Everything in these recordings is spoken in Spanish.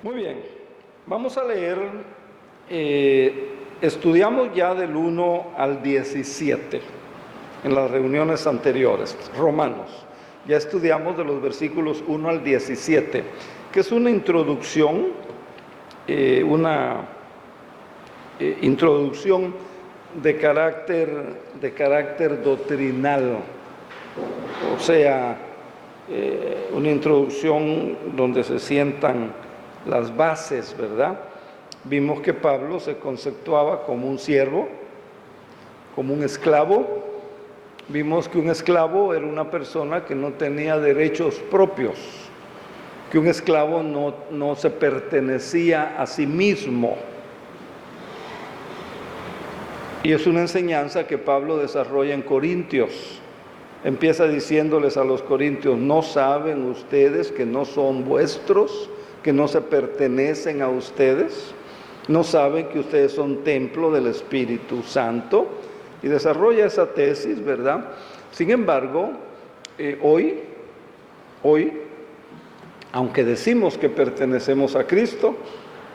Muy bien, vamos a leer, estudiamos ya del 1 al 17 en las reuniones anteriores, Romanos. Ya estudiamos de los versículos 1 al 17, que es una introducción, de carácter doctrinal, o sea, una introducción donde se sientan las bases, ¿verdad? Vimos que Pablo se conceptuaba como un siervo, como un esclavo. Vimos que un esclavo era una persona que no tenía derechos propios, que un esclavo no se pertenecía a sí mismo. Y es una enseñanza que Pablo desarrolla en Corintios. Empieza diciéndoles a los corintios: ¿no saben ustedes que no son vuestros, que no se pertenecen a ustedes? ¿No saben que ustedes son templo del Espíritu Santo? Y desarrolla esa tesis, ¿verdad? Sin embargo, hoy, aunque decimos que pertenecemos a Cristo,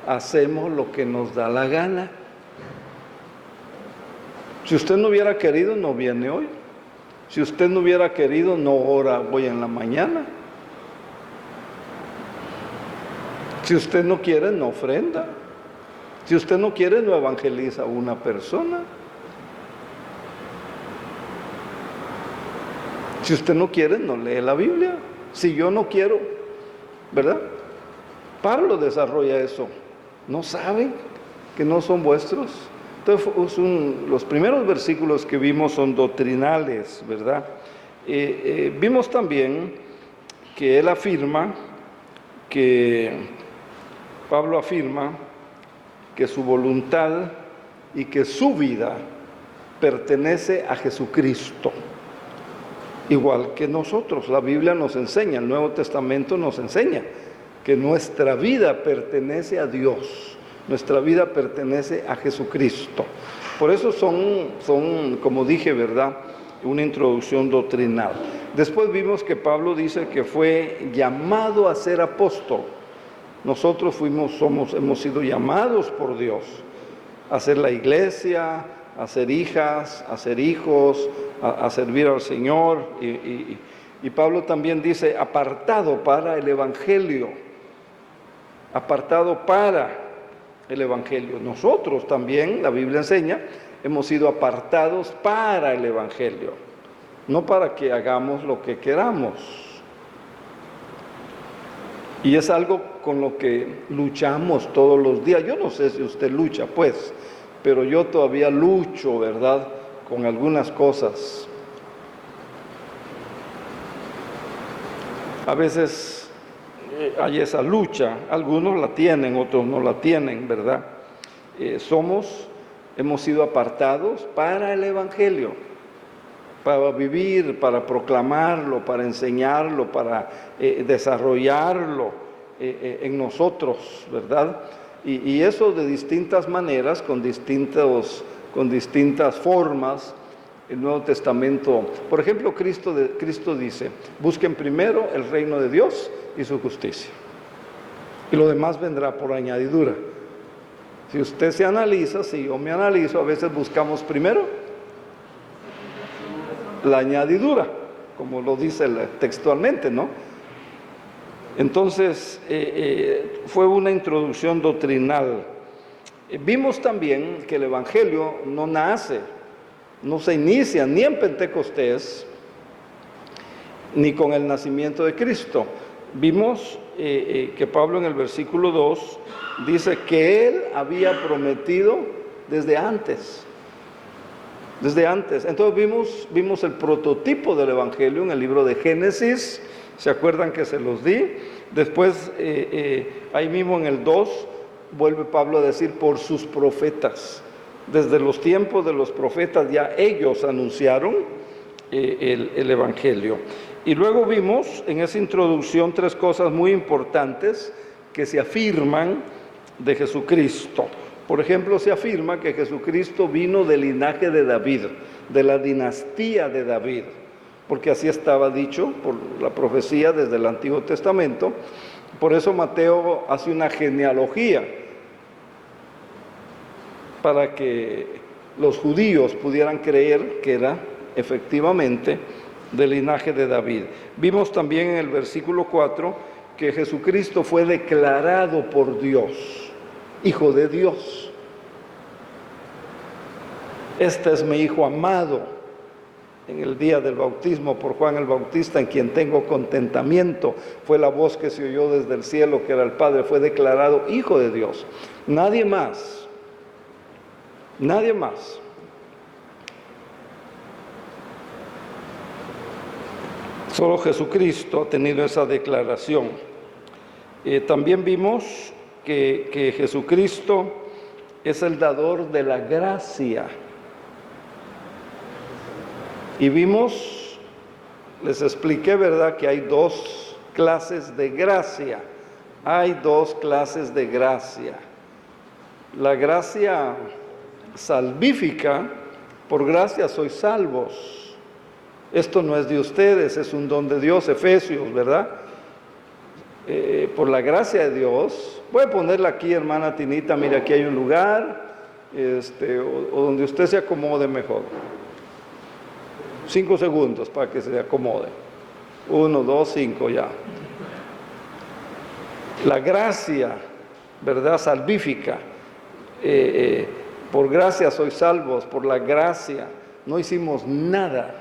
hacemos lo que nos da la gana. Si usted no hubiera querido, no viene hoy. Si usted no hubiera querido, no ora hoy en la mañana. Si usted no quiere, no ofrenda. Si usted no quiere, no evangeliza a una persona. Si usted no quiere, no lee la Biblia. Si yo no quiero, ¿verdad? Pablo desarrolla eso. ¿No saben que no son vuestros? Entonces, los primeros versículos que vimos son doctrinales, ¿verdad? Vimos también que Pablo afirma que su voluntad y que su vida pertenece a Jesucristo, igual que nosotros. La Biblia nos enseña, el Nuevo Testamento nos enseña que nuestra vida pertenece a Dios. Nuestra vida pertenece a Jesucristo. Por eso son, como dije, ¿verdad?, una introducción doctrinal. Después vimos que Pablo dice que fue llamado a ser apóstol. Nosotros hemos sido llamados por Dios a ser la iglesia, a ser hijas, a ser hijos, a servir al Señor. Y Pablo también dice, apartado para el Evangelio. Apartado para el Evangelio. Nosotros también, la Biblia enseña, hemos sido apartados para el Evangelio, no para que hagamos lo que queramos. Y es algo con lo que luchamos todos los días. Yo no sé si usted lucha, pues, pero yo todavía lucho, ¿verdad?, con algunas cosas. A veces hay esa lucha, algunos la tienen, otros no la tienen, ¿verdad? Hemos sido apartados para el Evangelio, para vivir, para proclamarlo, para enseñarlo, para desarrollarlo en nosotros, ¿verdad? Y eso de distintas maneras, con distintas formas. El Nuevo Testamento, por ejemplo, Cristo dice: busquen primero el reino de Dios y su justicia, y lo demás vendrá por añadidura. Si usted se analiza, si yo me analizo, a veces buscamos primero la añadidura, como lo dice textualmente, ¿no? Entonces, fue una introducción doctrinal. Vimos también que el Evangelio no se inicia ni en Pentecostés, ni con el nacimiento de Cristo. Vimos que Pablo en el versículo 2 dice que él había prometido desde antes. Entonces vimos el prototipo del Evangelio en el libro de Génesis. ¿Se acuerdan que se los di? Después, ahí mismo en el 2, vuelve Pablo a decir por sus profetas. Desde los tiempos de los profetas ya ellos anunciaron el Evangelio. Y luego vimos en esa introducción tres cosas muy importantes que se afirman de Jesucristo. Por ejemplo, se afirma que Jesucristo vino del linaje de David, de la dinastía de David, porque así estaba dicho por la profecía desde el Antiguo Testamento, Por eso Mateo hace una genealogía para que los judíos pudieran creer que era efectivamente del linaje de David. Vimos también en el versículo 4 que Jesucristo fue declarado por Dios, Hijo de Dios. Este es mi Hijo amado, en el día del bautismo por Juan el Bautista, en quien tengo contentamiento. Fue la voz que se oyó desde el cielo, que era el Padre. Fue declarado Hijo de Dios. Nadie más. Nadie más. Solo Jesucristo ha tenido esa declaración. También vimos que Jesucristo es el dador de la gracia. Y vimos, les expliqué, ¿verdad?, que hay dos clases de gracia. Hay dos clases de gracia. La gracia salvífica, por gracia sois salvos. Esto no es de ustedes, es un don de Dios, Efesios, ¿verdad? Por la gracia de Dios. Voy a ponerla aquí, hermana Tinita, mire, aquí hay un lugar, o donde usted se acomode mejor. 5 segundos para que se acomode. 1, 2, 5, ya. La gracia, ¿verdad?, salvífica. Por gracia sois salvos, por la gracia. No hicimos nada.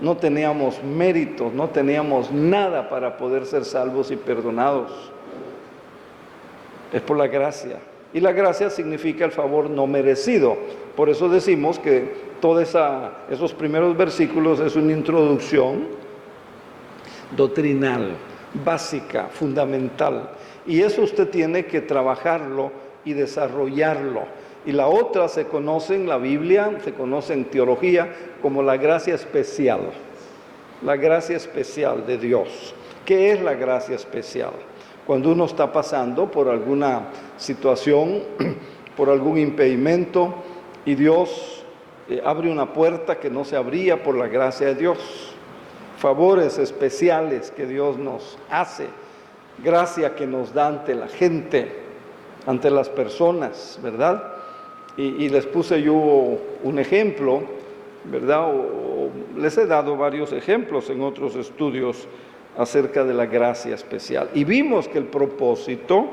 No teníamos méritos, no teníamos nada para poder ser salvos y perdonados. Es por la gracia. Y la gracia significa el favor no merecido. Por eso decimos que todos esos primeros versículos es una introducción doctrinal, básica, fundamental. Y eso usted tiene que trabajarlo y desarrollarlo. Y la otra se conoce en la Biblia, se conoce en teología como la gracia especial. La gracia especial de Dios. ¿Qué es la gracia especial? Cuando uno está pasando por alguna situación, por algún impedimento, y Dios abre una puerta que no se abría por la gracia de Dios. Favores especiales que Dios nos hace. Gracia que nos da ante la gente, ante las personas, ¿verdad? Y les puse yo un ejemplo, ¿verdad? Les he dado varios ejemplos en otros estudios acerca de la gracia especial. Y vimos que el propósito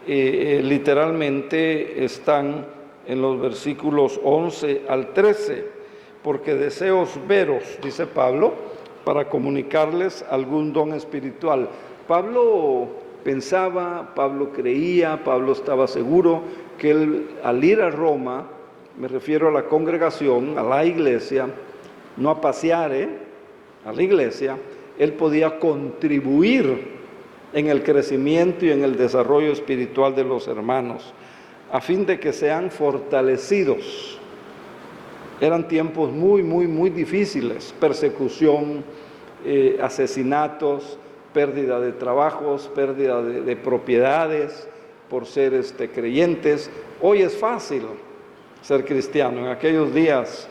literalmente están en los versículos 11 al 13, porque deseos veros, dice Pablo, para comunicarles algún don espiritual. Pablo pensaba, Pablo creía, Pablo estaba seguro que él, al ir a Roma, me refiero a la congregación, a la iglesia, no a pasear, a la iglesia, él podía contribuir en el crecimiento y en el desarrollo espiritual de los hermanos, a fin de que sean fortalecidos. Eran tiempos muy, muy, muy difíciles, persecución, asesinatos, pérdida de trabajos, pérdida de propiedades por ser creyentes. Hoy es fácil ser cristiano, en aquellos días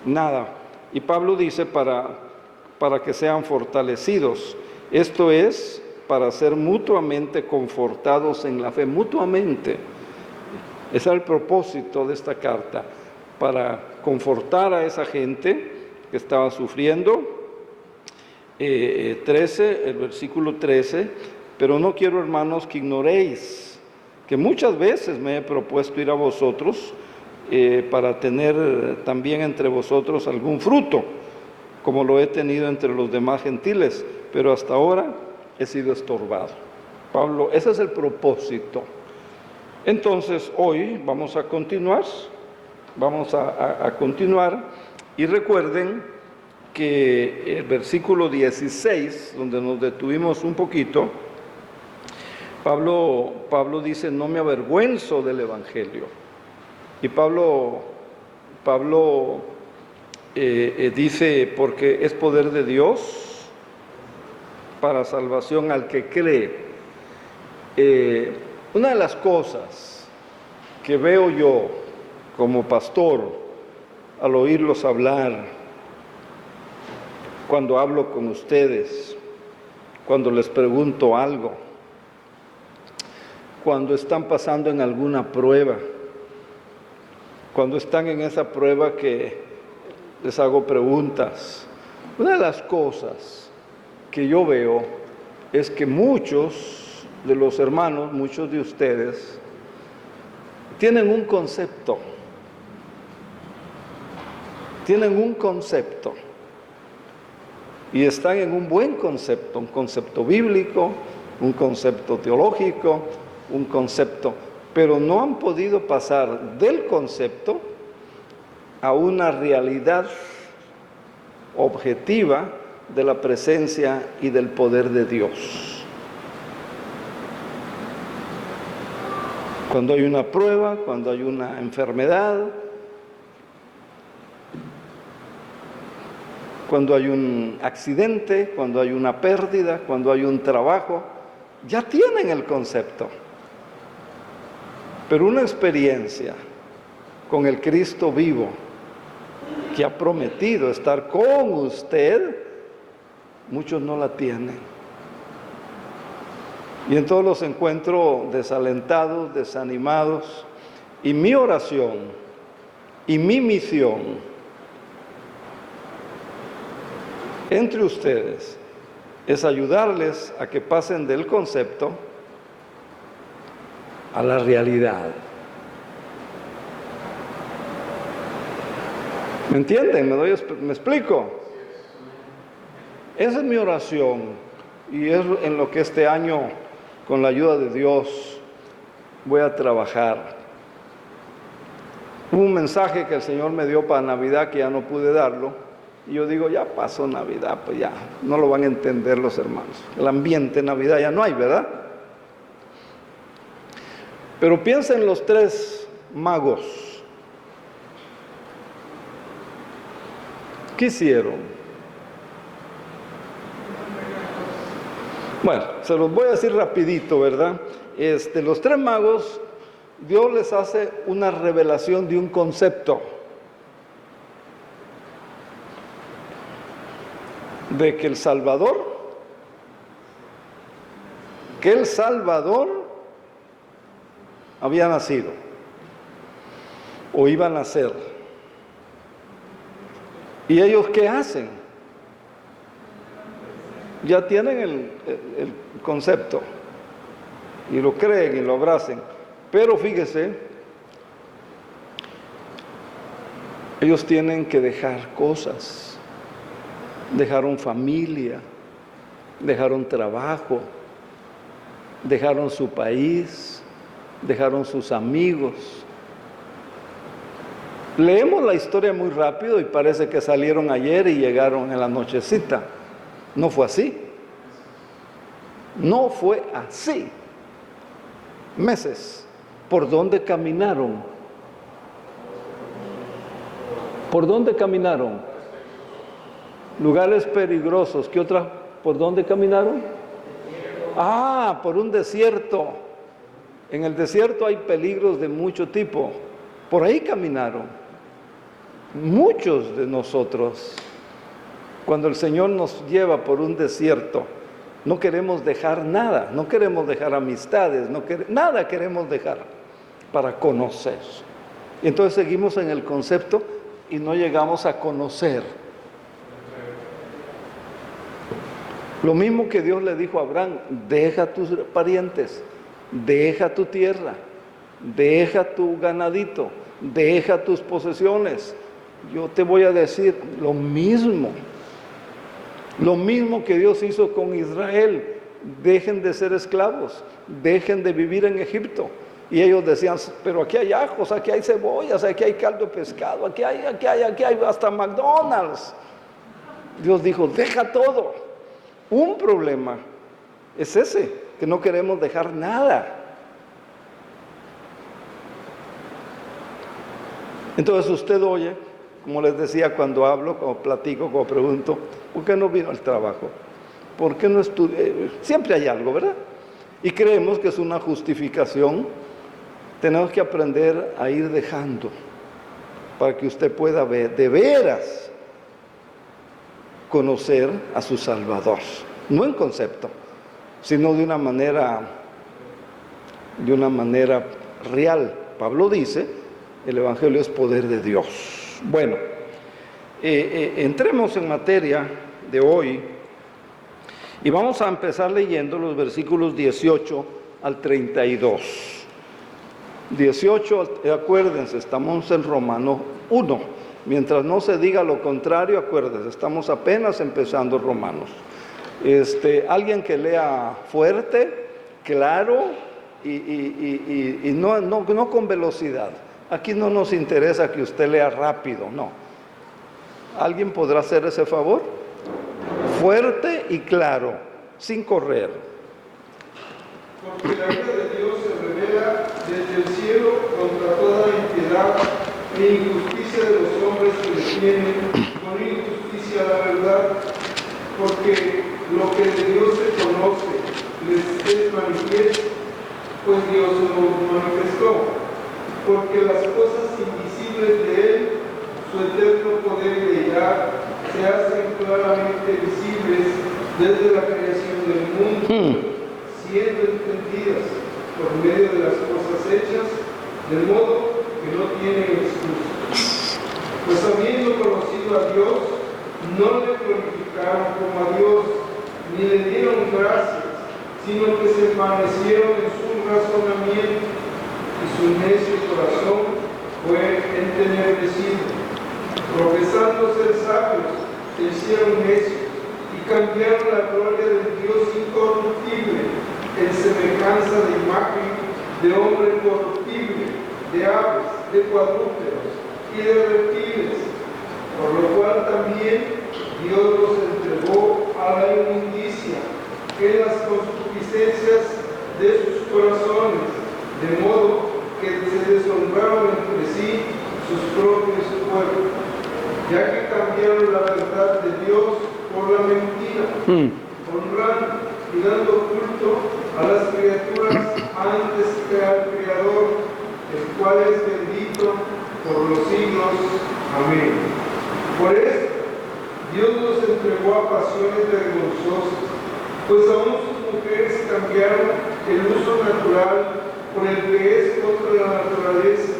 nada. Y Pablo dice para que sean fortalecidos. Esto es para ser mutuamente confortados en la fe, mutuamente. Ese es el propósito de esta carta, para confortar a esa gente que estaba sufriendo. 13, el versículo 13, pero no quiero, hermanos, que ignoréis que muchas veces me he propuesto ir a vosotros para tener también entre vosotros algún fruto, como lo he tenido entre los demás gentiles, pero hasta ahora he sido estorbado. Pablo, ese es el propósito. Entonces, hoy vamos a continuar, y recuerden que el versículo 16, donde nos detuvimos un poquito, Pablo dice, no me avergüenzo del Evangelio. Y Pablo dice, porque es poder de Dios para salvación al que cree. Una de las cosas que veo yo como pastor al oírlos hablar, cuando hablo con ustedes, cuando les pregunto algo, cuando están pasando en alguna prueba, cuando están en esa prueba que les hago preguntas. Una de las cosas que yo veo es que muchos de los hermanos, muchos de ustedes, tienen un concepto. Tienen un concepto. Y están en un buen concepto, un concepto bíblico, un concepto teológico, un concepto, pero no han podido pasar del concepto a una realidad objetiva de la presencia y del poder de Dios. Cuando hay una prueba, cuando hay una enfermedad, cuando hay un accidente, cuando hay una pérdida, cuando hay un trabajo, ya tienen el concepto. Pero una experiencia con el Cristo vivo, que ha prometido estar con usted, muchos no la tienen. Y entonces los encuentro desalentados, desanimados, y mi oración y mi misión entre ustedes es ayudarles a que pasen del concepto a la realidad. ¿Me entienden? ¿Me explico? Esa es mi oración y es en lo que este año, con la ayuda de Dios, voy a trabajar. Hubo un mensaje que el Señor me dio para Navidad que ya no pude darlo. Y yo digo, ya pasó Navidad, pues ya, no lo van a entender los hermanos. El ambiente de Navidad ya no hay, ¿verdad? Pero piensa en los 3 magos. ¿Qué hicieron? Bueno, se los voy a decir rapidito, ¿verdad? Los 3 magos, Dios les hace una revelación de un concepto. De que el Salvador había nacido o iba a nacer. ¿Y ellos qué hacen? Ya tienen el concepto y lo creen y lo abrazan. Pero fíjese, ellos tienen que dejar cosas. Dejaron familia, dejaron trabajo, dejaron su país, dejaron sus amigos. Leemos la historia muy rápido y parece que salieron ayer y llegaron en la nochecita. No fue así. No fue así. Meses. ¿Por dónde caminaron? ¿Por dónde caminaron? Lugares peligrosos. ¿Qué otra? ¿Por dónde caminaron? Ah, por un desierto. En el desierto hay peligros de mucho tipo. Por ahí caminaron. Muchos de nosotros, cuando el Señor nos lleva por un desierto, no queremos dejar nada, no queremos dejar amistades, nada queremos dejar para conocer. Y entonces seguimos en el concepto y no llegamos a conocer. Lo mismo que Dios le dijo a Abraham, deja tus parientes, deja tu tierra, deja tu ganadito, deja tus posesiones. Yo te voy a decir lo mismo que Dios hizo con Israel. Dejen de ser esclavos, dejen de vivir en Egipto. Y ellos decían, pero aquí hay ajos, aquí hay cebollas, aquí hay caldo de pescado, aquí hay hasta McDonald's. Dios dijo, deja todo. Un problema es ese, que no queremos dejar nada. Entonces usted oye, como les decía cuando hablo, cuando platico, cuando pregunto, ¿por qué no vino al trabajo? ¿Por qué no estudié? Siempre hay algo, ¿verdad? Y creemos que es una justificación. Tenemos que aprender a ir dejando para que usted pueda ver, de veras, conocer a su Salvador. No en concepto, sino de una manera de una manera real. Pablo dice, el Evangelio es poder de Dios. Bueno, entremos en materia de hoy y vamos a empezar leyendo los versículos 18 al 32. 18, acuérdense, estamos en Romanos 1. Mientras no se diga lo contrario, acuérdense, estamos apenas empezando Romanos. Alguien que lea fuerte, claro y no con velocidad. Aquí no nos interesa que usted lea rápido, no. ¿Alguien podrá hacer ese favor? Fuerte y claro, sin correr. Porque la ira de Dios se revela desde el cielo contra toda impiedad e injusticia de los hombres que detienen con injusticia la verdad, porque lo que de Dios se conoce les es manifiesto, pues Dios lo manifestó, porque las cosas invisibles de Él, su eterno poder y deidad, se hacen claramente visibles desde la creación del mundo, siendo entendidas por medio de las cosas hechas, de modo que no tienen excusa. Pues habiendo conocido a Dios, no le glorificaron como a Dios, ni le dieron gracias, sino que se envanecieron en su razonamiento, y su necio corazón fue entenebrecido. Profesando ser sabios, se hicieron necios, y cambiaron la gloria del Dios incorruptible en semejanza de imagen de hombre corruptible, de aves, de cuadrúpedos y de reptiles, por lo cual también Dios los entregó a la inmundicia en las concupiscencias de sus corazones, de modo que se deshonraron entre sí sus propios cuerpos, ya que cambiaron la verdad de Dios por la mentira, honrando y dando culto a las criaturas antes que al Creador, el cual es bendito por los siglos. Amén. Por esto, Dios los entregó a pasiones vergonzosas, pues aún sus mujeres cambiaron el uso natural por el que es contra la naturaleza,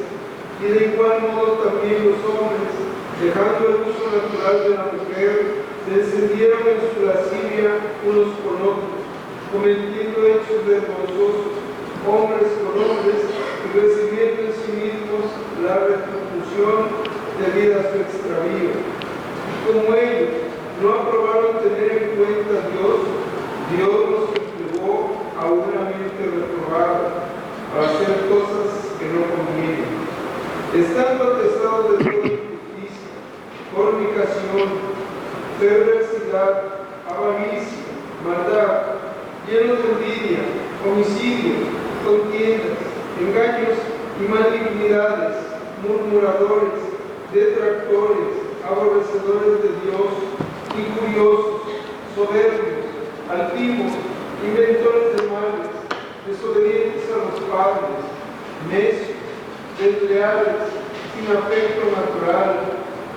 y de igual modo también los hombres, dejando el uso natural de la mujer, se encendieron en su lascivia unos con otros, cometiendo hechos vergonzosos, hombres con hombres, y recibiendo en sí mismos la retribución debida a su extravío. Y como ellos no aprobaron tener en cuenta a Dios, Dios los entregó a una mente reprobada, para hacer cosas que no convienen, estando atezados de toda injusticia, fornicación, perversidad, avaricia, maldad, llenos de envidia, homicidios, contiendas, engaños y malignidades, murmuradores, detractores, aborrecedores de Dios, injuriosos, soberbios, altivos, inventores de males, desobedientes a los padres, necios, desleales, sin afecto natural,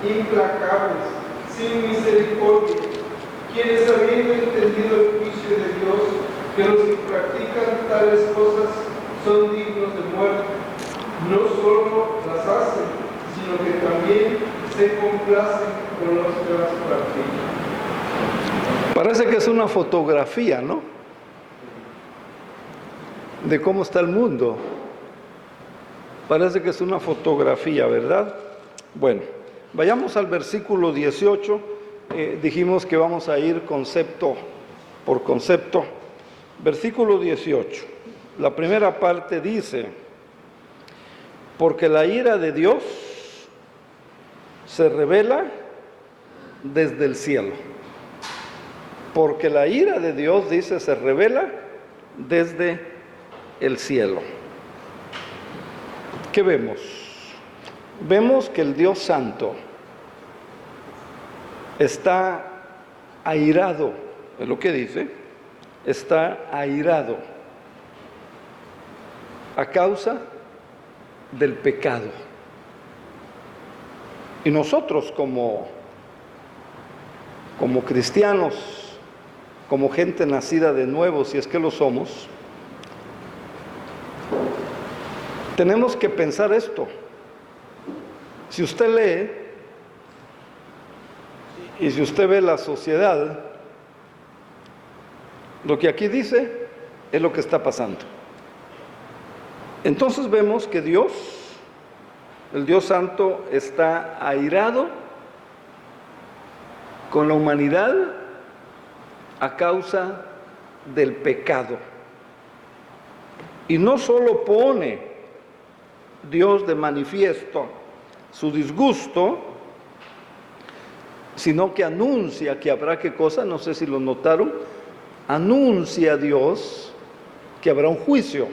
implacables, sin misericordia, quienes habiendo entendido el juicio de Dios, que los que practican tales cosas son dignos de muerte, no solo las hacen, sino que también se complacen con los que las practican. Parece que es una fotografía, ¿no?, de cómo está el mundo. Parece que es una fotografía, ¿verdad? Bueno, vayamos al versículo 18. Dijimos que vamos a ir concepto por concepto. Versículo 18. La primera parte dice: porque la ira de Dios se revela desde el cielo. Porque la ira de Dios, dice, se revela desde el cielo. ¿Qué vemos? Vemos que el Dios Santo está airado, es lo que dice, está airado a causa del pecado. Y nosotros como cristianos, como gente nacida de nuevo, si es que lo somos, tenemos que pensar esto. Si usted lee y si usted ve la sociedad, lo que aquí dice es lo que está pasando. Entonces vemos que Dios, el Dios Santo, está airado con la humanidad a causa del pecado. Y no solo pone Dios de manifiesto su disgusto, sino que anuncia que habrá qué cosa, no sé si lo notaron, anuncia a Dios que habrá un juicio.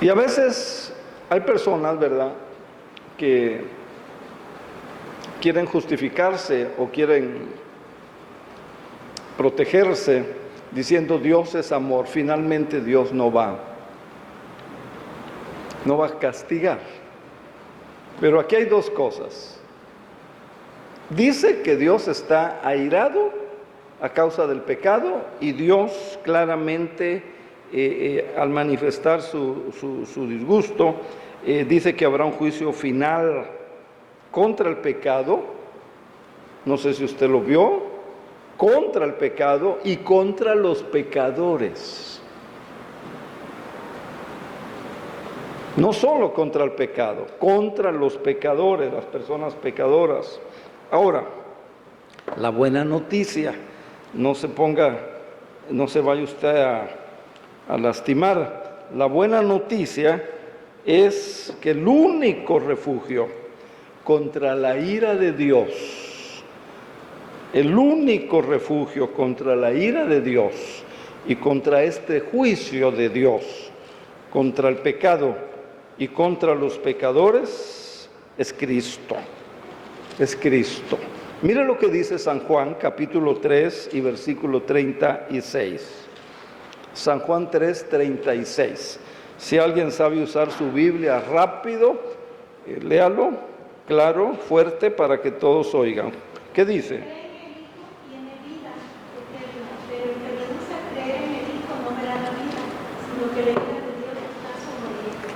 Y a veces hay personas, ¿verdad?, que quieren justificarse o quieren protegerse diciendo Dios es amor. Finalmente Dios no va a castigar. Pero aquí hay dos cosas. Dice que Dios está airado a causa del pecado y Dios claramente al manifestar su disgusto dice que habrá un juicio final contra el pecado. No sé si usted lo vio, contra el pecado y contra los pecadores. No solo contra el pecado, contra los pecadores, las personas pecadoras. Ahora, la buena noticia, no se vaya usted a lastimar. La buena noticia es que el único refugio contra la ira de Dios, el único refugio contra la ira de Dios y contra este juicio de Dios, contra el pecado y contra los pecadores, es Cristo. Es Cristo. Mire lo que dice San Juan, capítulo 3 y versículo 36. San Juan 3, 36. Si alguien sabe usar su Biblia rápido, léalo, claro, fuerte, para que todos oigan. ¿Qué dice?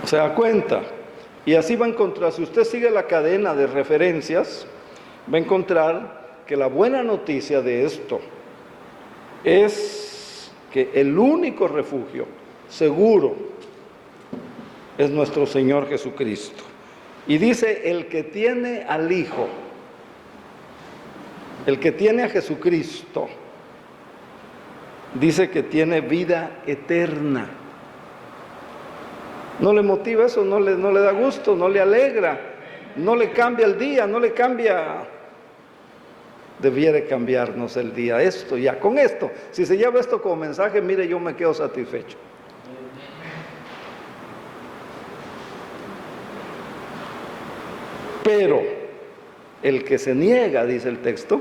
Se da cuenta. Y así va a encontrar, si usted sigue la cadena de referencias, va a encontrar que la buena noticia de esto es que el único refugio seguro es nuestro Señor Jesucristo. Y dice, el que tiene al Hijo, el que tiene a Jesucristo, dice que tiene vida eterna. ¿No le motiva eso? ¿No le da gusto? ¿No le alegra? ¿No le cambia el día? ¿No le cambia? Debiera cambiarnos el día. Esto ya, con esto, si se lleva esto como mensaje, mire, yo me quedo satisfecho. Pero el que se niega, dice el texto,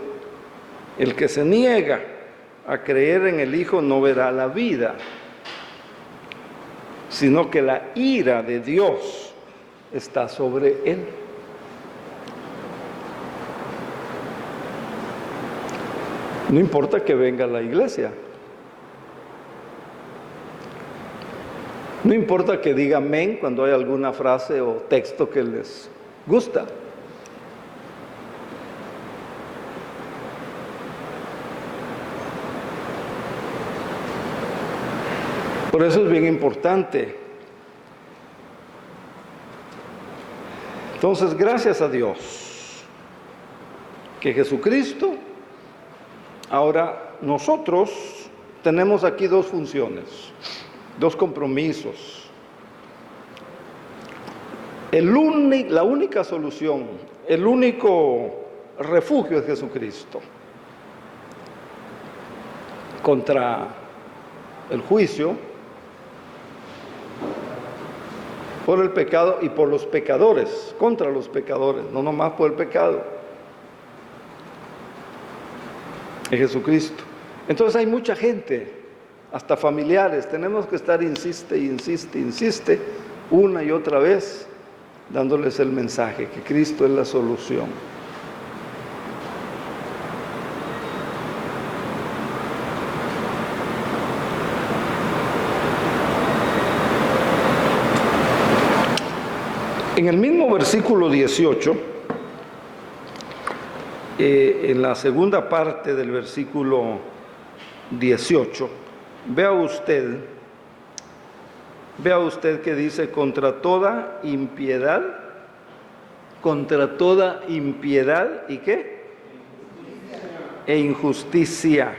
el que se niega a creer en el Hijo no verá la vida, sino que la ira de Dios está sobre él. No importa que venga a la iglesia, no importa que diga amén cuando hay alguna frase o texto que les gusta. Por eso es bien importante. Entonces, gracias a Dios que Jesucristo, ahora nosotros tenemos aquí dos funciones, dos compromisos. La única solución, el único refugio es Jesucristo contra el juicio, por el pecado y por los pecadores, contra los pecadores, no nomás por el pecado. Es Jesucristo. Entonces hay mucha gente, hasta familiares, tenemos que estar insiste, una y otra vez, dándoles el mensaje que Cristo es la solución. En el mismo versículo 18, en la segunda parte del versículo 18, vea usted que dice: contra toda impiedad, ¿y qué? E injusticia.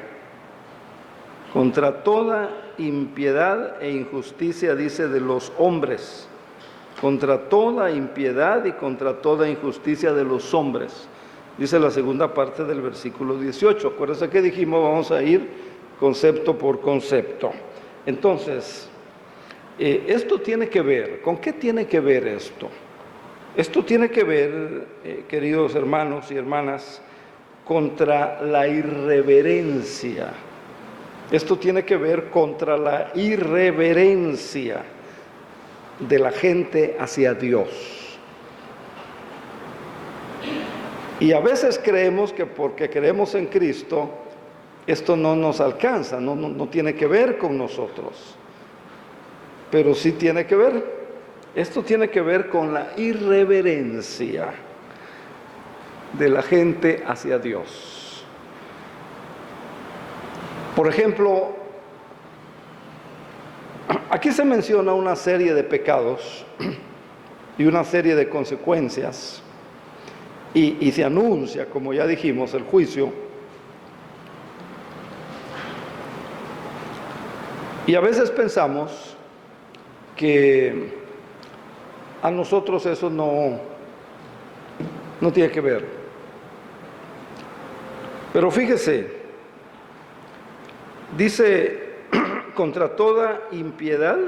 Contra toda impiedad e injusticia, dice, de los hombres. Contra toda impiedad y contra toda injusticia de los hombres, dice la segunda parte del versículo 18. Acuérdense que dijimos, vamos a ir concepto por concepto. Entonces, esto tiene que ver, ¿con qué tiene que ver esto? Esto tiene que ver, queridos hermanos y hermanas, contra la irreverencia. Esto tiene que ver contra la irreverencia de la gente hacia Dios. Y a veces creemos que porque creemos en Cristo, esto no nos alcanza, no tiene que ver con nosotros. Pero sí tiene que ver. Esto tiene que ver con la irreverencia de la gente hacia Dios. Por ejemplo, aquí se menciona una serie de pecados y una serie de consecuencias, y se anuncia, como ya dijimos, el juicio. Y a veces pensamos que a nosotros eso no tiene que ver. Pero fíjese, dice: contra toda impiedad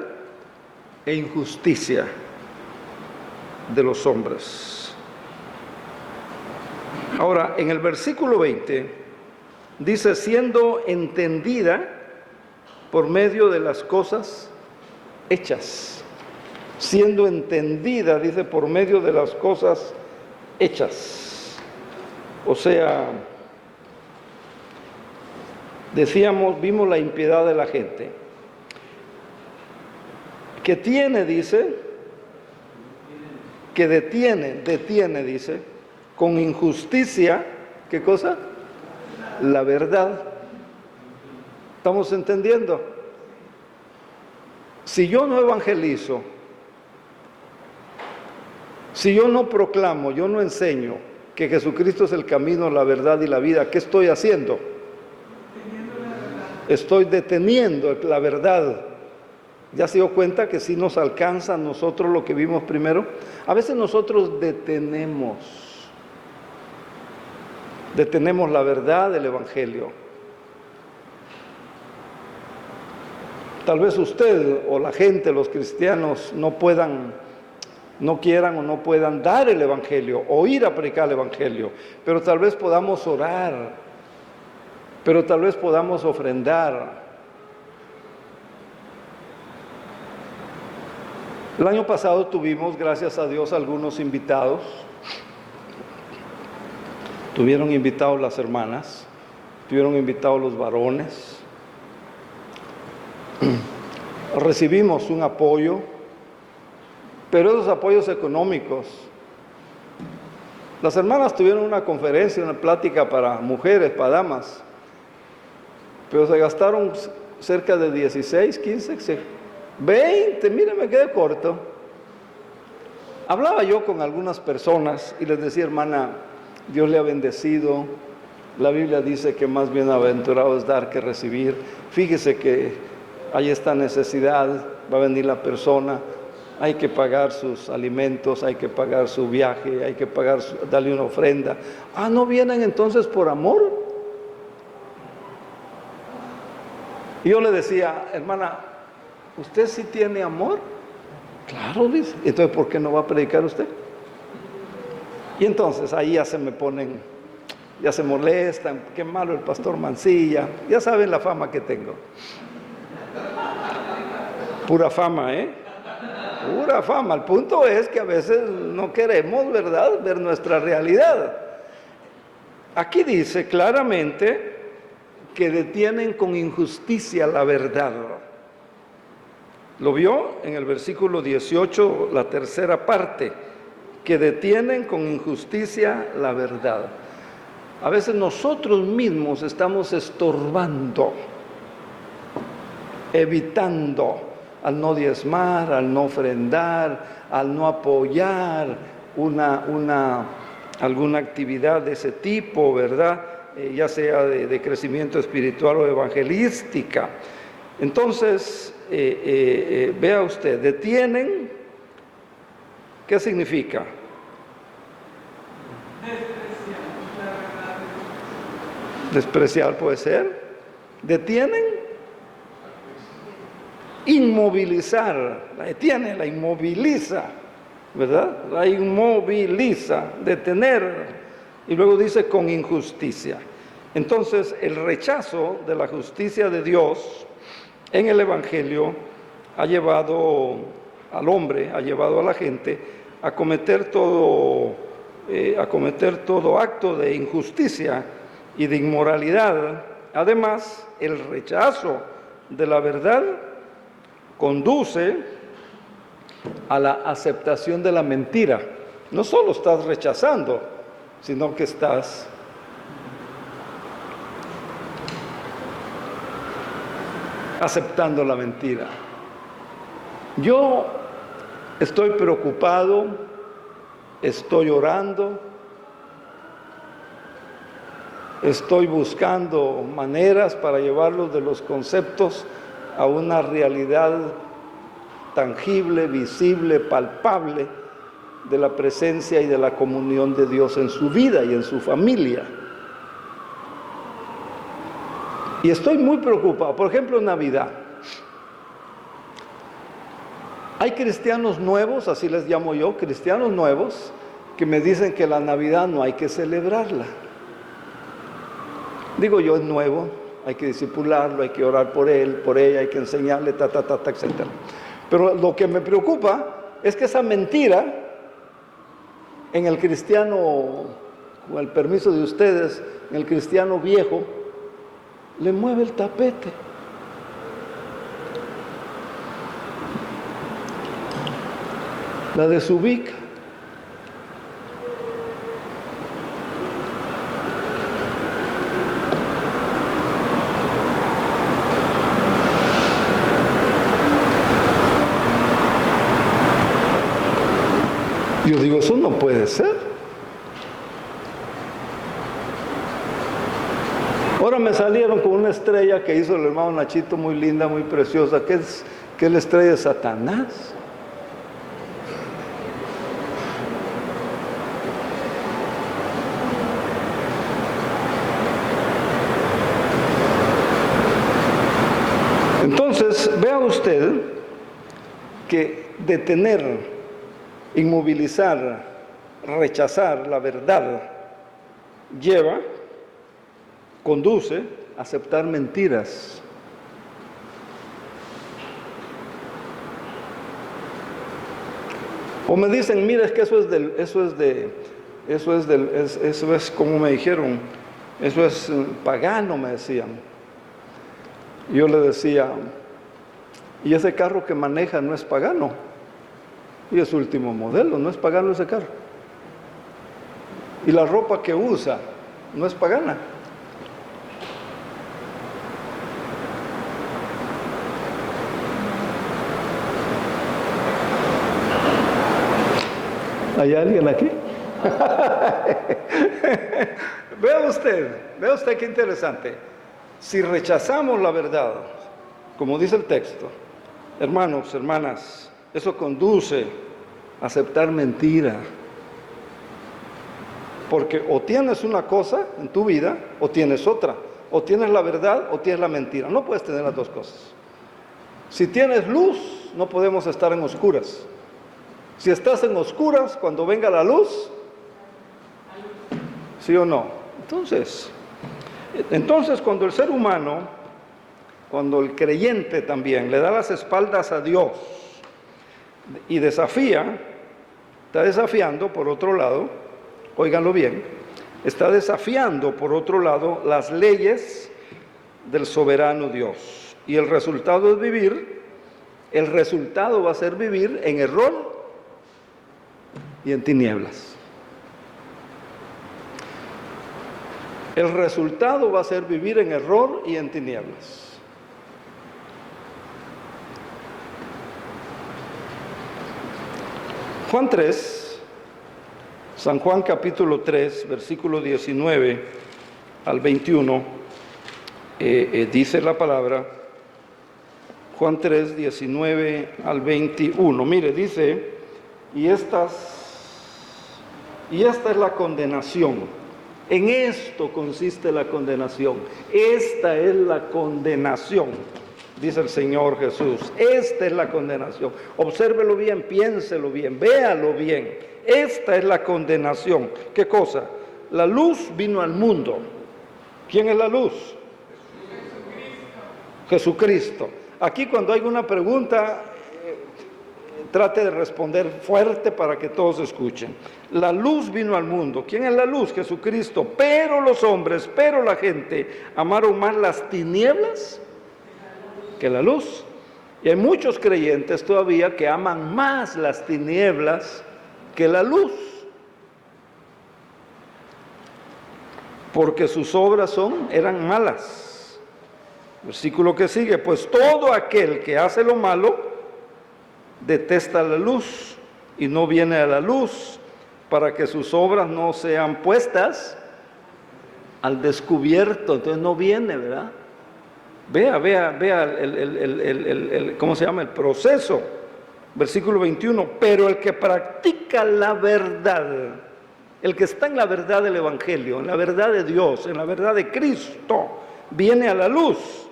e injusticia de los hombres. Ahora, en el versículo 20, dice: siendo entendida por medio de las cosas hechas. Siendo entendida, dice, por medio de las cosas hechas. O sea, decíamos, vimos la impiedad de la gente, que tiene, dice, que detiene, dice, con injusticia, ¿qué cosa? La verdad. ¿Estamos entendiendo? Si yo no evangelizo, si yo no proclamo, yo no enseño que Jesucristo es el camino, la verdad y la vida, ¿qué estoy haciendo? Estoy deteniendo la verdad. ¿Ya se dio cuenta que si nos alcanza a nosotros lo que vimos primero? A veces nosotros detenemos la verdad del Evangelio. Tal vez usted o la gente, los cristianos, no quieran o no puedan dar el Evangelio o ir a predicar el Evangelio, pero tal vez podamos orar, pero tal vez podamos ofrendar. El año pasado tuvimos, gracias a Dios, algunos invitados. Tuvieron invitados las hermanas, tuvieron invitados los varones. Recibimos un apoyo, pero esos apoyos económicos. Las hermanas tuvieron una conferencia, una plática para mujeres, para damas, pero se gastaron cerca de 16, 15, 20, mire, me quedé corto. Hablaba yo con algunas personas y les decía: hermana, Dios le ha bendecido, la Biblia dice que más bienaventurado es dar que recibir. Fíjese que hay esta necesidad, va a venir la persona, hay que pagar sus alimentos, hay que pagar su viaje, hay que darle una ofrenda. Ah, ¿no vienen entonces por amor? Y yo le decía: hermana, ¿usted sí tiene amor? Claro, dice. Entonces, ¿por qué no va a predicar usted? Y entonces ahí ya se me ponen, ya se molestan: qué malo el pastor Mancilla. Ya saben la fama que tengo. Pura fama, pura fama. El punto es que a veces no queremos, ¿verdad?, ver nuestra realidad. Aquí dice claramente que detienen con injusticia la verdad. ¿Lo vio? En el versículo 18, la tercera parte. que detienen con injusticia la verdad. A veces nosotros mismos estamos estorbando, evitando, al no diezmar, al no ofrendar, al no apoyar alguna actividad de ese tipo, ¿verdad? Ya sea de crecimiento espiritual o evangelística. Entonces, vea usted, detienen, ¿qué significa? Despreciar puede ser. Detienen, inmovilizar, la detiene, la inmoviliza, ¿verdad? La inmoviliza, detener, y luego dice con injusticia. Entonces, el rechazo de la justicia de Dios en el Evangelio ha llevado al hombre, ha llevado a la gente a cometer todo acto de injusticia y de inmoralidad. Además, el rechazo de la verdad conduce a la aceptación de la mentira. No solo estás rechazando, sino que estás aceptando la mentira. Yo estoy preocupado, estoy orando, estoy buscando maneras para llevarlos de los conceptos a una realidad tangible, visible, palpable de la presencia y de la comunión de Dios en su vida y en su familia. Y estoy muy preocupado. Por ejemplo, en Navidad. Hay cristianos nuevos, así les llamo yo, cristianos nuevos, que me dicen que la Navidad no hay que celebrarla. Digo yo, es nuevo, hay que discipularlo, hay que orar por él, por ella, hay que enseñarle, etc. Pero lo que me preocupa es que esa mentira en el cristiano, con el permiso de ustedes, en el cristiano viejo, le mueve el tapete. La desubica. Yo digo, eso no puede ser. Ahora me salieron con una estrella que hizo el hermano Nachito, muy linda, muy preciosa, que es la estrella de Satanás. Entonces, vea usted que detener, inmovilizar, rechazar la verdad conduce a aceptar mentiras. O me dicen, mira, es que eso es como me dijeron, eso es pagano, me decían. Y yo le decía, y ese carro que maneja no es pagano, y es último modelo, no es pagano ese carro. Y la ropa que usa no es pagana. ¿Hay alguien aquí? Vea usted qué interesante. Si rechazamos la verdad, como dice el texto, hermanos, hermanas, eso conduce a aceptar mentira. Porque o tienes una cosa en tu vida, o tienes otra. O tienes la verdad, o tienes la mentira. No puedes tener las dos cosas. Si tienes luz, no podemos estar en oscuras. Si estás en oscuras, cuando venga la luz, ¿sí o no? Entonces, cuando el ser humano, cuando el creyente también le da las espaldas a Dios y está desafiando por otro lado, óiganlo bien, está desafiando por otro lado las leyes del soberano Dios. Y el resultado va a ser vivir en error y en tinieblas. El resultado va a ser vivir en error y en tinieblas. Juan 3, San Juan capítulo 3, versículo 19 al 21, dice la palabra, Juan 3, 19 al 21. Mire, dice, y esta es la condenación. En esto consiste la condenación. Esta es la condenación, dice el Señor Jesús. Esta es la condenación. Obsérvelo bien, piénselo bien, véalo bien. Esta es la condenación. ¿Qué cosa? La luz vino al mundo. ¿Quién es la luz? Jesucristo. Aquí cuando hay una pregunta, trate de responder fuerte para que todos escuchen. La luz vino al mundo. ¿Quién es la luz? Jesucristo. Pero los hombres, pero la gente amaron más las tinieblas que la luz. Y hay muchos creyentes todavía que aman más las tinieblas que la luz. Porque sus obras eran malas. Versículo que sigue, pues todo aquel que hace lo malo detesta la luz y no viene a la luz para que sus obras no sean puestas al descubierto. Entonces no viene, ¿verdad? Vea ¿cómo se llama? El proceso. Versículo 21, pero el que practica la verdad, el que está en la verdad del Evangelio, en la verdad de Dios, en la verdad de Cristo, viene a la luz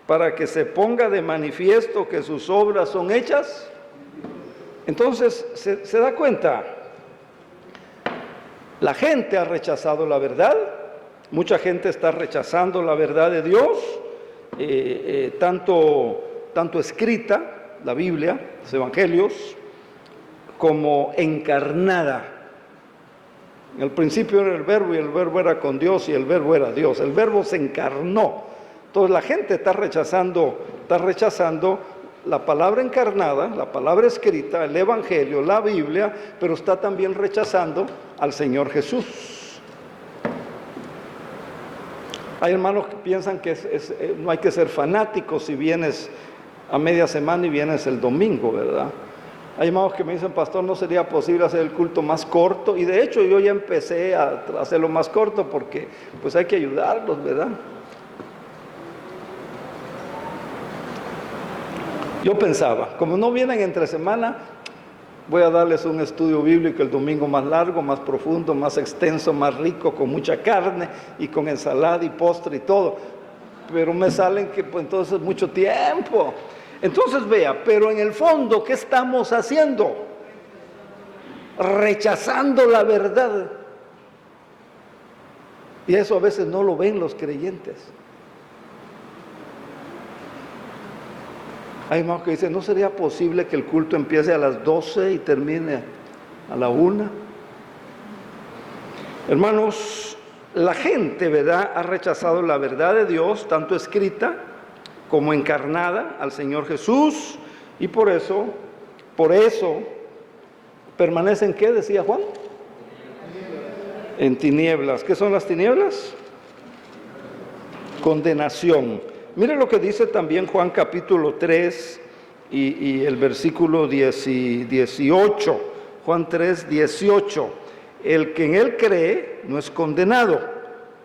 para que se ponga de manifiesto que sus obras son hechas. Entonces, ¿se da cuenta? La gente ha rechazado la verdad, mucha gente está rechazando la verdad de Dios, tanto escrita, la Biblia, los evangelios, como encarnada. En el principio era el verbo y el verbo era con Dios y el verbo era Dios. El verbo se encarnó. Entonces la gente está rechazando la palabra encarnada, la palabra escrita, el evangelio, la Biblia, pero está también rechazando al Señor Jesús. Hay hermanos que piensan que no hay que ser fanáticos si vienes a media semana y vienes el domingo, ¿verdad? Hay hermanos que me dicen, pastor, ¿no sería posible hacer el culto más corto? Y de hecho yo ya empecé a hacerlo más corto porque pues hay que ayudarlos, ¿verdad? Yo pensaba, como no vienen entre semana, voy a darles un estudio bíblico el domingo más largo, más profundo, más extenso, más rico, con mucha carne y con ensalada y postre y todo. Pero me salen que pues entonces mucho tiempo. Entonces vea, pero en el fondo, ¿qué estamos haciendo? Rechazando la verdad. Y eso a veces no lo ven los creyentes. Hay hermanos que dicen, ¿no sería posible que el culto empiece a las 12 y termine a la 1? Hermanos, la gente, ¿verdad?, ha rechazado la verdad de Dios, tanto escrita como encarnada al Señor Jesús, y por eso, permanecen, ¿qué decía Juan? En tinieblas. ¿Qué son las tinieblas? Condenación. Mire lo que dice también Juan capítulo 3 y el versículo 18. Juan 3, 18. El que en él cree no es condenado,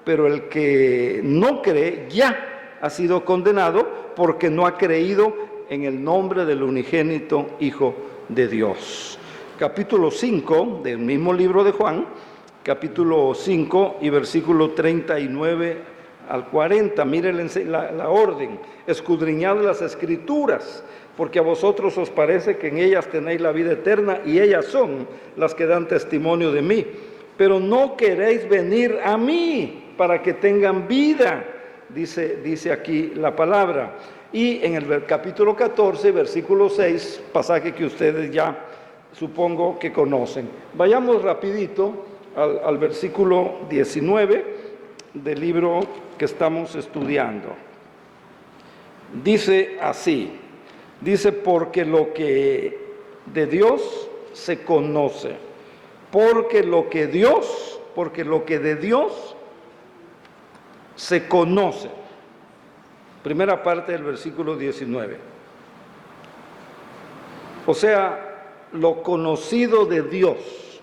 pero el que no cree ya ha sido condenado porque no ha creído en el nombre del unigénito Hijo de Dios. Capítulo 5 del mismo libro de Juan, capítulo 5 y versículo 39 al 40, miren la orden, escudriñad las escrituras, porque a vosotros os parece que en ellas tenéis la vida eterna, y ellas son las que dan testimonio de mí, pero no queréis venir a mí para que tengan vida, dice aquí la palabra. Y en el capítulo 14, versículo 6, pasaje que ustedes ya supongo que conocen. Vayamos rapidito al versículo 19 del libro que estamos estudiando. Dice así, dice, porque lo que de Dios se conoce, porque lo que de Dios se conoce. Primera parte del versículo 19. O sea, lo conocido de Dios.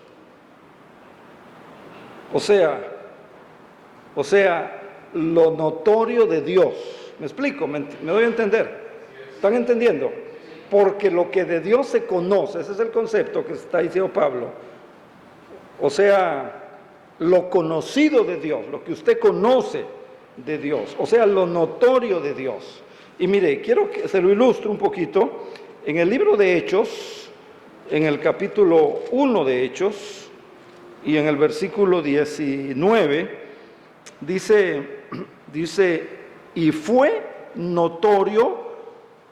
O sea, lo notorio de Dios. ¿Me explico? ¿Me doy a entender? ¿Están entendiendo? Porque lo que de Dios se conoce, ese es el concepto que está diciendo Pablo. O sea, lo conocido de Dios, lo que usted conoce de Dios, o sea, lo notorio de Dios. Y mire, quiero que se lo ilustre un poquito. En el libro de Hechos, en el capítulo 1 de Hechos, y en el versículo 19, dice, y fue notorio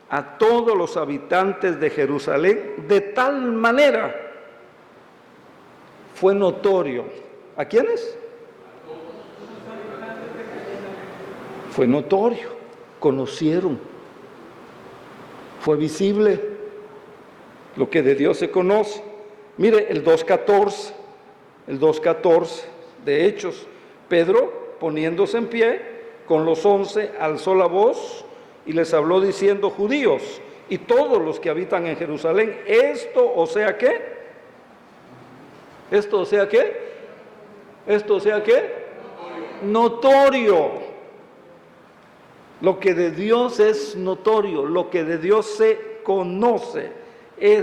a todos los habitantes de Jerusalén, de tal manera, fue notorio. ¿A quiénes? Fue notorio, conocieron, fue visible lo que de Dios se conoce. Mire el 2.14 de Hechos, Pedro poniéndose en pie con los 11 alzó la voz y les habló diciendo: judíos y todos los que habitan en Jerusalén, esto o sea qué, notorio. Lo que de Dios es notorio, lo que de Dios se conoce.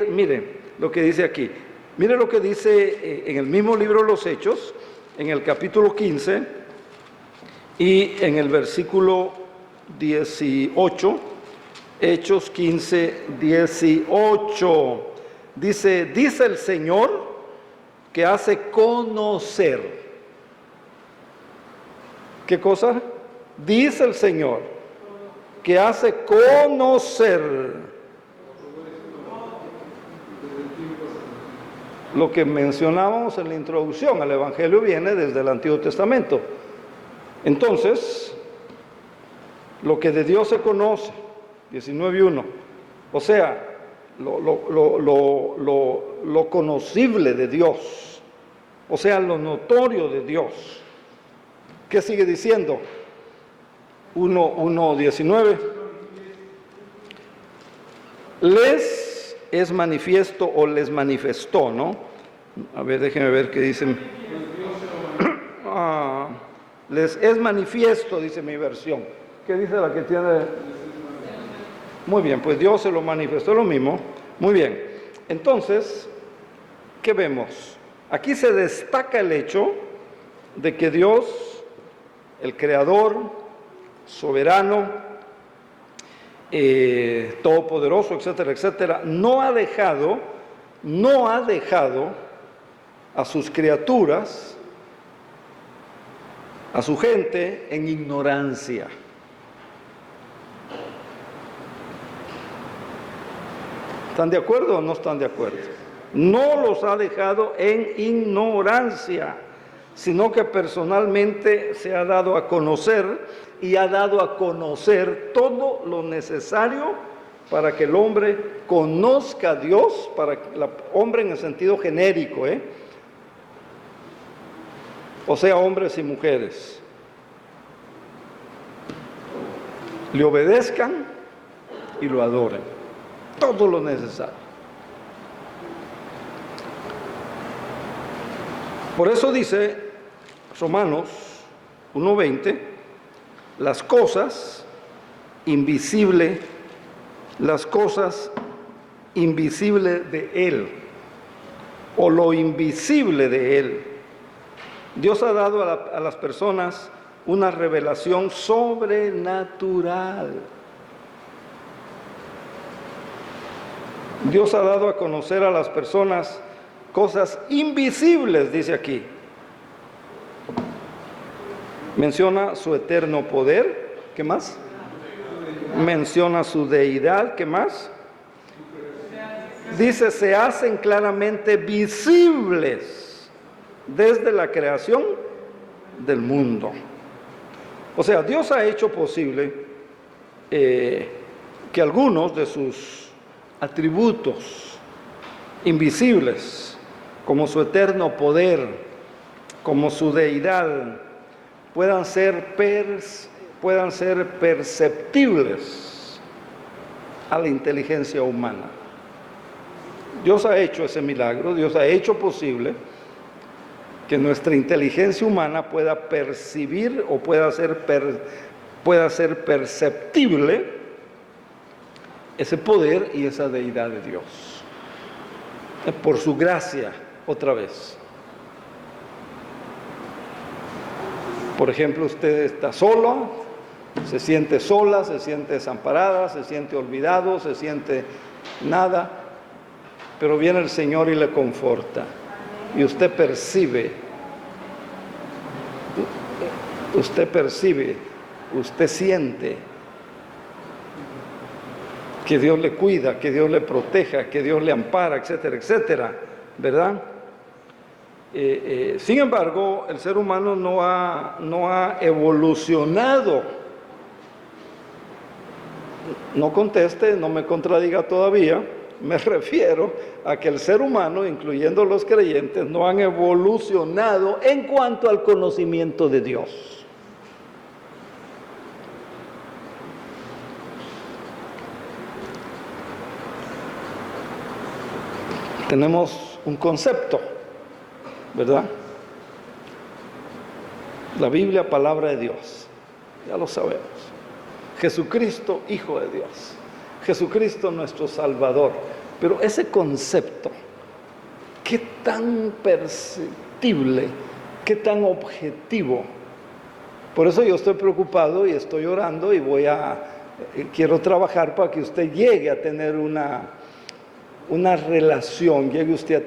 Mire lo que dice aquí, mire lo que dice en el mismo libro de los Hechos, en el capítulo 15 y en el versículo 18, Hechos 15, 18, dice el Señor que hace conocer. ¿Qué cosa? Dice el Señor que hace conocer lo que mencionábamos en la introducción. El Evangelio viene desde el Antiguo Testamento. Entonces, lo que de Dios se conoce, 19:1, o sea, lo conocible de Dios, o sea, lo notorio de Dios. ¿Qué sigue diciendo? 1:19. Les es manifiesto o les manifestó, ¿no? A ver, déjenme ver qué dicen. Les es manifiesto, dice mi versión. ¿Qué dice la que tiene? Muy bien, pues Dios se lo manifestó, lo mismo. Muy bien. Entonces, ¿qué vemos? Aquí se destaca el hecho de que Dios, el Creador, soberano, todopoderoso, etcétera, etcétera, no ha dejado a sus criaturas, a su gente, en ignorancia. ¿Están de acuerdo o no están de acuerdo? No los ha dejado en ignorancia, sino que personalmente se ha dado a conocer y ha dado a conocer todo lo necesario para que el hombre conozca a Dios, para que el hombre en el sentido genérico, o sea, hombres y mujeres, le obedezcan y lo adoren, todo lo necesario. Por eso dice Romanos 1:20, las cosas invisibles de Él, o lo invisible de Él. Dios ha dado a las personas una revelación sobrenatural. Dios ha dado a conocer a las personas cosas invisibles, dice aquí. Menciona su eterno poder, ¿qué más? Menciona su deidad, ¿qué más? Dice, se hacen claramente visibles desde la creación del mundo. O sea, Dios ha hecho posible que algunos de sus atributos invisibles como su eterno poder, como su deidad, puedan ser perceptibles a la inteligencia humana. Dios ha hecho ese milagro, Dios ha hecho posible que nuestra inteligencia humana pueda percibir o pueda ser perceptible ese poder y esa deidad de Dios. Por su gracia, otra vez. Por ejemplo, usted está solo, se siente sola, se siente desamparada, se siente olvidado, se siente nada, pero viene el Señor y le conforta. Y usted percibe, usted siente que Dios le cuida, que Dios le proteja, que Dios le ampara, etcétera, etcétera, ¿verdad? Sin embargo, el ser humano no ha evolucionado. No conteste, no me contradiga todavía. Me refiero a que el ser humano, incluyendo los creyentes, no han evolucionado en cuanto al conocimiento de Dios. Tenemos un concepto, ¿verdad? La Biblia, palabra de Dios, ya lo sabemos. Jesucristo, Hijo de Dios. Jesucristo, nuestro Salvador. Pero ese concepto, ¿qué tan perceptible, qué tan objetivo? Por eso yo estoy preocupado y estoy orando y quiero trabajar para que usted llegue a tener una relación, llegue usted a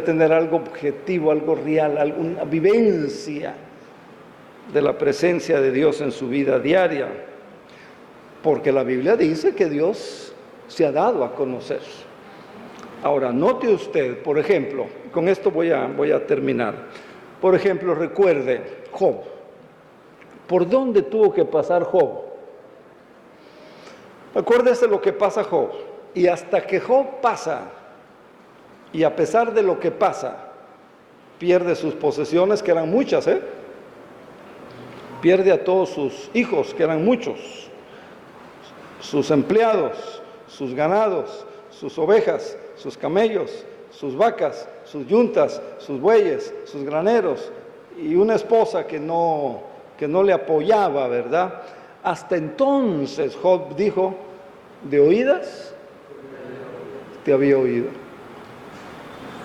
tener algo objetivo, algo real, alguna vivencia de la presencia de Dios en su vida diaria. Porque la Biblia dice que Dios se ha dado a conocer. Ahora, note usted, por ejemplo, con esto voy a terminar. Por ejemplo, recuerde Job. ¿Por dónde tuvo que pasar Job? Acuérdese lo que pasa Job. Y hasta que Job pasa, y a pesar de lo que pasa, pierde sus posesiones, que eran muchas, pierde a todos sus hijos, que eran muchos, sus empleados, sus ganados, sus ovejas, sus camellos, sus vacas, sus yuntas, sus bueyes, sus graneros, y una esposa que no le apoyaba, ¿verdad? Hasta entonces Job dijo, de oídas te había oído.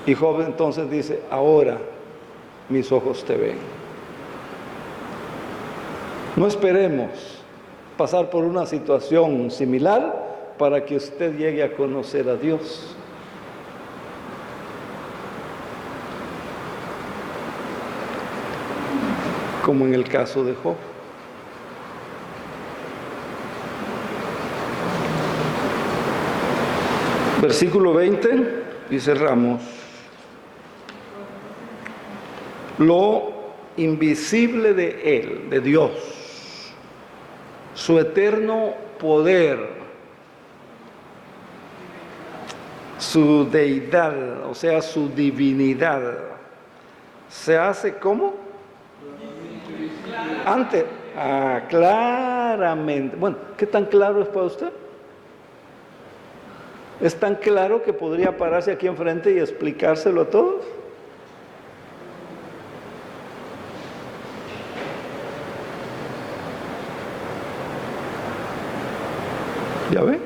Y Job entonces dice, ahora mis ojos te ven. No esperemos pasar por una situación similar para que usted llegue a conocer a Dios. Como en el caso de Job. Versículo 20, y cerramos. Lo invisible de Él, de Dios, su eterno poder, su deidad, o sea, su divinidad, se hace ¿cómo? Antes, claramente. Bueno, ¿qué tan claro es para usted? ¿Es tan claro que podría pararse aquí enfrente y explicárselo a todos? ¿Ya ve?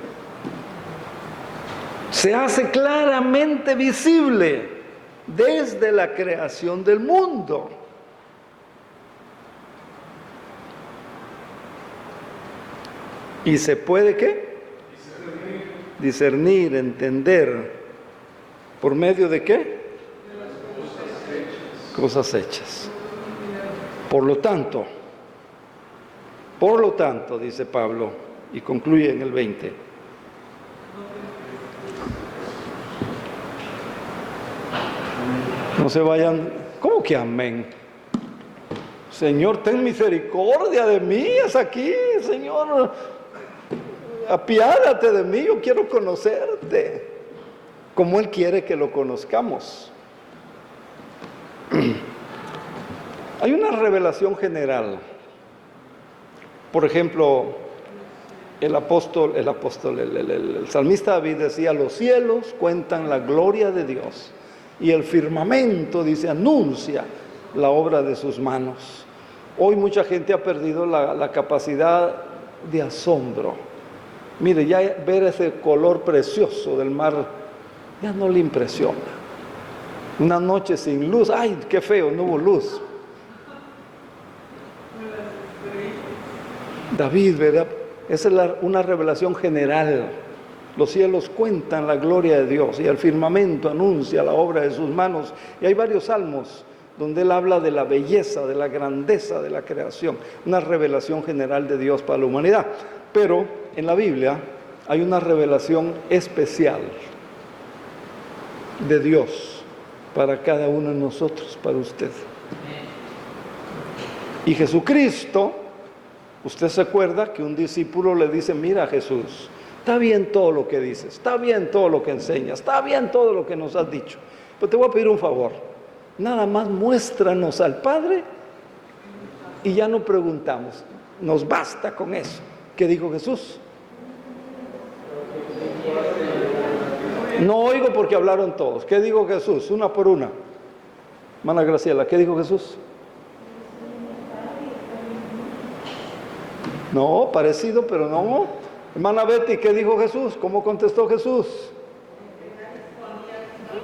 Se hace claramente visible desde la creación del mundo. ¿Y se puede qué? Discernir, entender. ¿Por medio de qué? Cosas hechas. Por lo tanto, dice Pablo, y concluye en el 20. No se vayan, ¿cómo que amén? Señor, ten misericordia de mí, es aquí, Señor, apiádate de mí, yo quiero conocerte. como Él quiere que lo conozcamos. Hay una revelación general. Por ejemplo, el salmista David decía: los cielos cuentan la gloria de Dios, y el firmamento, dice, anuncia la obra de sus manos. Hoy mucha gente ha perdido la capacidad de asombro. Mire, ya ver ese color precioso del mar ya no le impresiona. Una noche sin luz, ¡ay, qué feo! No hubo luz. David, ¿verdad? Esa es una revelación general. Los cielos cuentan la gloria de Dios y el firmamento anuncia la obra de sus manos. Y hay varios salmos donde él habla de la belleza, de la grandeza de la creación. Una revelación general de Dios para la humanidad. Pero en la Biblia hay una revelación especial de Dios para cada uno de nosotros, para usted. Y Jesucristo, usted se acuerda que un discípulo le dice: mira, Jesús, está bien todo lo que dices, está bien todo lo que enseñas, está bien todo lo que nos has dicho, pero te voy a pedir un favor, nada más muéstranos al Padre y ya no preguntamos, nos basta con eso. ¿Qué dijo Jesús? No oigo porque hablaron todos. ¿Qué dijo Jesús? Una por una. Hermana Graciela, ¿qué dijo Jesús? No, parecido, pero no. Hermana Betty, ¿qué dijo Jesús? ¿Cómo contestó Jesús?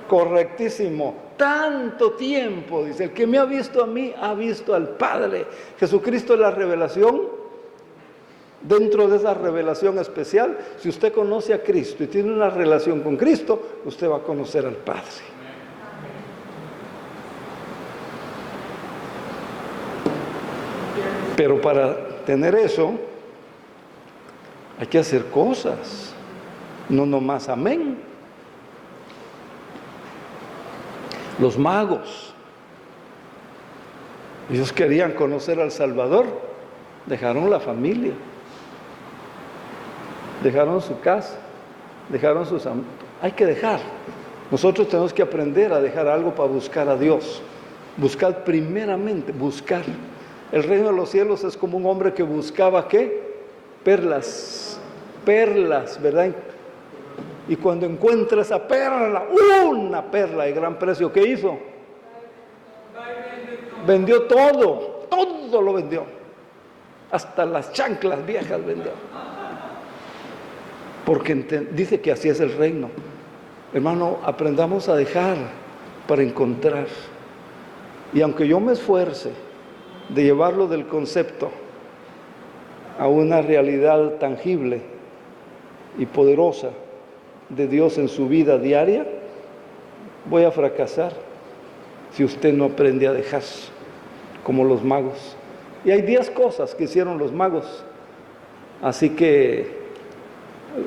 Correctísimo. Tanto tiempo, dice, el que me ha visto a mí, ha visto al Padre. Jesucristo es la revelación. Dentro de esa revelación especial, si usted conoce a Cristo y tiene una relación con Cristo, usted va a conocer al Padre. Pero para tener eso, hay que hacer cosas, no nomás amén. Los magos, ellos querían conocer al Salvador, dejaron la familia, dejaron su casa, dejaron sus amigos. Hay que dejar. Nosotros tenemos que aprender a dejar algo para buscar a Dios. Buscar primeramente, buscar. El reino de los cielos es como un hombre que buscaba, ¿qué? Perlas, ¿verdad? Y cuando encuentra esa perla, una perla de gran precio, ¿qué hizo? Vendió todo lo vendió. Hasta las chanclas viejas vendió. Porque dice que así es el reino. Hermano, aprendamos a dejar para encontrar. Y aunque yo me esfuerce de llevarlo del concepto a una realidad tangible y poderosa de Dios en su vida diaria, voy a fracasar si usted no aprende a dejar, como los magos. Y hay 10 cosas que hicieron los magos, así que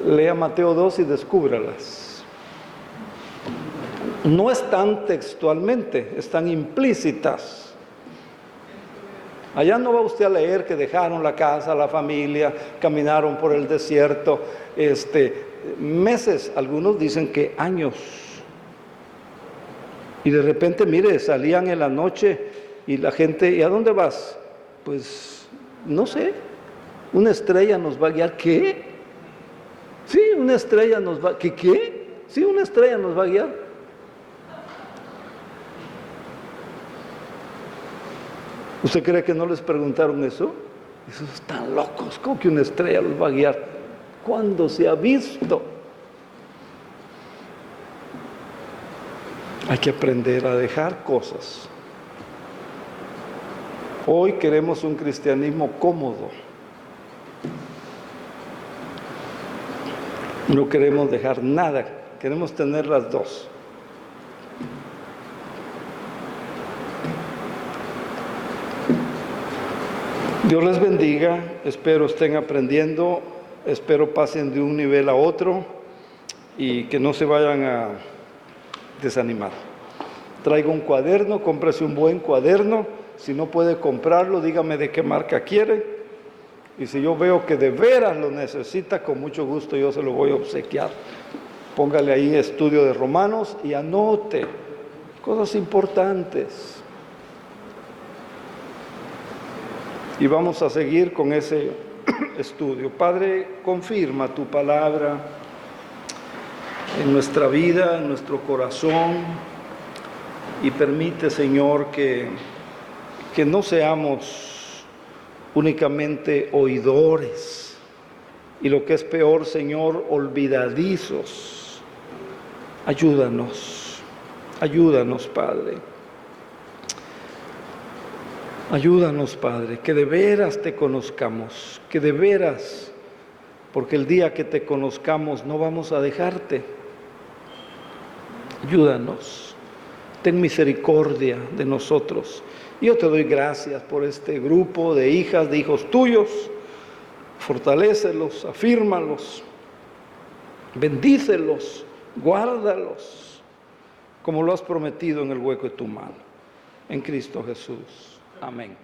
lea Mateo 2 y descúbralas. No están textualmente, están implícitas. Allá no va usted a leer que dejaron la casa, la familia, caminaron por el desierto, meses, algunos dicen que años. Y de repente, mire, salían en la noche y la gente, ¿y a dónde vas? Pues, no sé, una estrella nos va a guiar. ¿Qué? Sí, una estrella nos va, ¿qué? Sí, una estrella nos va a guiar. ¿Usted cree que no les preguntaron eso? Esos están locos, ¿cómo que una estrella los va a guiar? ¿Cuándo se ha visto? Hay que aprender a dejar cosas. Hoy queremos un cristianismo cómodo. No queremos dejar nada, queremos tener las dos. Dios les bendiga, espero estén aprendiendo, espero pasen de un nivel a otro y que no se vayan a desanimar. Traiga un cuaderno, cómprese un buen cuaderno, si no puede comprarlo, dígame de qué marca quiere. Y si yo veo que de veras lo necesita, con mucho gusto yo se lo voy a obsequiar. Póngale ahí estudio de Romanos y anote cosas importantes. Y vamos a seguir con ese estudio. Padre, confirma tu palabra en nuestra vida, en nuestro corazón, y permite, Señor, que no seamos únicamente oidores, y lo que es peor, Señor, olvidadizos. Ayúdanos, Padre. Ayúdanos, Padre, que de veras te conozcamos, que de veras, porque el día que te conozcamos no vamos a dejarte. Ayúdanos, ten misericordia de nosotros. Yo te doy gracias por este grupo de hijas, de hijos tuyos. Fortalécelos, afírmalos, bendícelos, guárdalos, como lo has prometido en el hueco de tu mano. En Cristo Jesús. Amén.